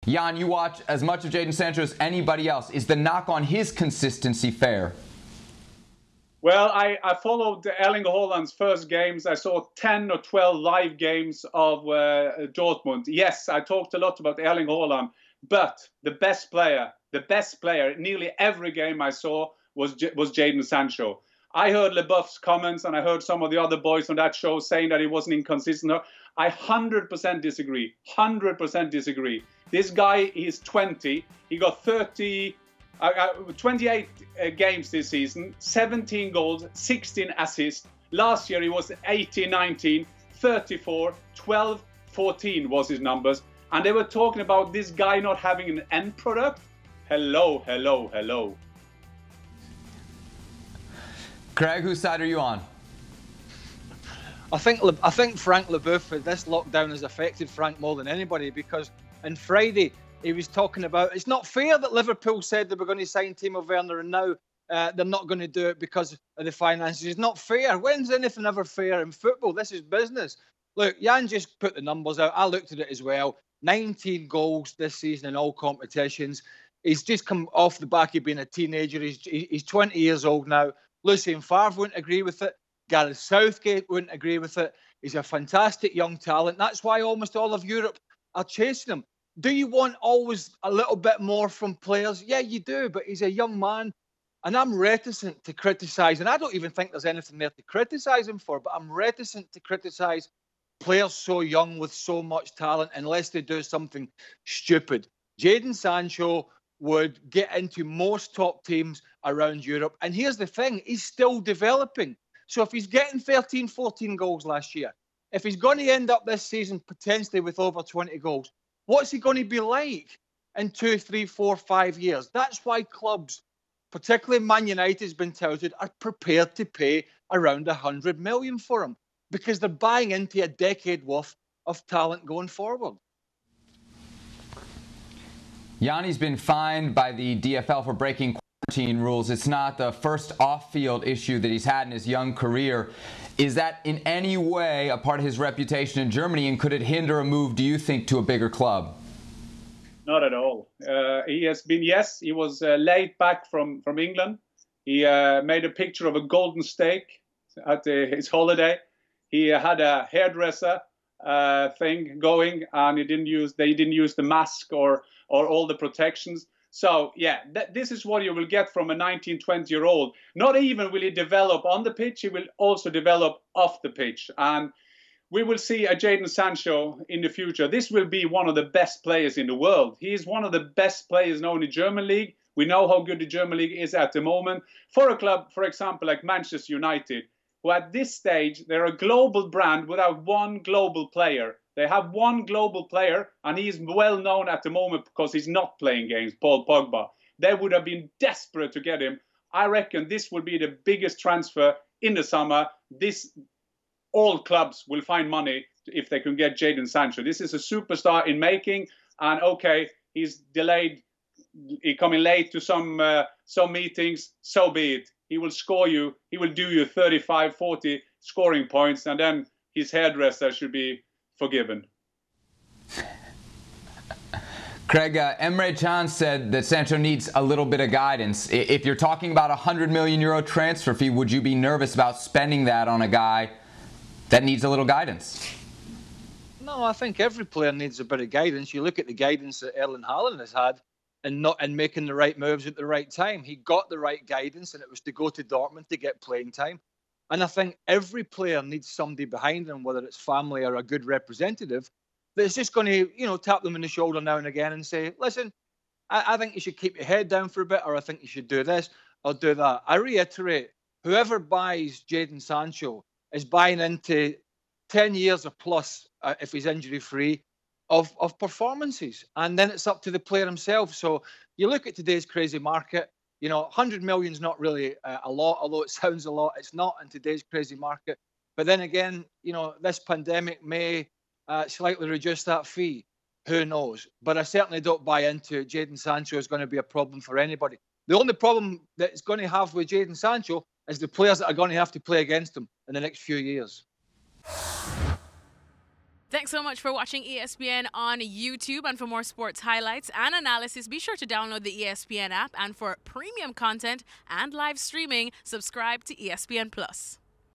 Jan, you watch as much of Jadon Sancho as anybody else. Is the knock on his consistency fair? Well, I followed Erling Haaland's first games. I saw 10 or 12 live games of Dortmund. Yes, I talked a lot about Erling Haaland, but the best player, nearly every game I saw was Jadon Sancho. I heard Leboeufs' comments, and I heard some of the other boys on that show saying that he wasn't inconsistent. I 100% disagree. 100% disagree. This guy is 20. He got 28 games this season, 17 goals, 16 assists. Last year he was 18, 19, 34, 12, 14 was his numbers. And they were talking about this guy not having an end product. Hello, hello, hello. Craig, whose side are you on? I think Frank Leboeuf, this lockdown has affected Frank more than anybody, because on Friday he was talking about it's not fair that Liverpool said they were going to sign Timo Werner and now they're not going to do it because of the finances. It's not fair. When's anything ever fair in football? This is business. Look, Jan just put the numbers out. I looked at it as well. 19 goals this season in all competitions. He's just come off the back of being a teenager. He's 20 years old now. Lucien Favre wouldn't agree with it. Gareth Southgate wouldn't agree with it. He's a fantastic young talent. That's why almost all of Europe are chasing him. Do you want always a little bit more from players? Yeah, you do, but he's a young man. And I'm reticent to criticise, and I don't even think there's anything there to criticise him for, but I'm reticent to criticise players so young with so much talent unless they do something stupid. Jadon Sancho would get into most top teams around Europe. And here's the thing, he's still developing. So if he's getting 13, 14 goals last year, if he's going to end up this season potentially with over 20 goals, what's he going to be like in 2, 3, 4, 5 years? That's why clubs, particularly Man United has been touted, are prepared to pay around 100 million for him because they're buying into a decade worth of talent going forward. Yanni's been fined by the DFL for breaking quarantine rules. It's not the first off-field issue that he's had in his young career. Is that in any way a part of his reputation in Germany, and could it hinder a move, do you think, to a bigger club? Not at all. He has been, yes, he was laid back from England. He made a picture of a golden steak at his holiday. He had a hairdresser thing going, and they didn't use the mask or all the protections. So, yeah, this is what you will get from a 19, 20-year-old. Not even will he develop on the pitch, he will also develop off the pitch. And we will see a Jadon Sancho in the future. This will be one of the best players in the world. He is one of the best players now in the German league. We know how good the German league is at the moment. For a club, for example, like Manchester United, who at this stage, they're a global brand without one global player. They have one global player, and he is well known at the moment because he's not playing games, Paul Pogba. They would have been desperate to get him. I reckon this will be the biggest transfer in the summer. All clubs will find money if they can get Jadon Sancho. This is a superstar in making, and okay, he's delayed, he's coming late to some meetings, so be it. He will score you, he will do you 35, 40 scoring points, and then his hairdresser should be forgiven. Craig, Emre Can said that Sancho needs a little bit of guidance. If you're talking about a €100 million transfer fee, would you be nervous about spending that on a guy that needs a little guidance? No, I think every player needs a bit of guidance. You look at the guidance that Erling Haaland has had and making the right moves at the right time. He got the right guidance, and it was to go to Dortmund to get playing time. And I think every player needs somebody behind them, whether it's family or a good representative, that's just going to, tap them on the shoulder now and again and say, listen, I think you should keep your head down for a bit, or I think you should do this or do that. I reiterate, whoever buys Jadon Sancho is buying into 10 years or plus, if he's injury-free, of performances. And then it's up to the player himself. So you look at today's crazy market, 100 million is not really a lot, although it sounds a lot. It's not in today's crazy market. But then again, this pandemic may slightly reduce that fee. Who knows? But I certainly don't buy into Jadon Sancho is going to be a problem for anybody. The only problem that it's going to have with Jadon Sancho is the players that are going to have to play against him in the next few years. Thanks so much for watching ESPN on YouTube. And for more sports highlights and analysis, be sure to download the ESPN app. And for premium content and live streaming, subscribe to ESPN Plus.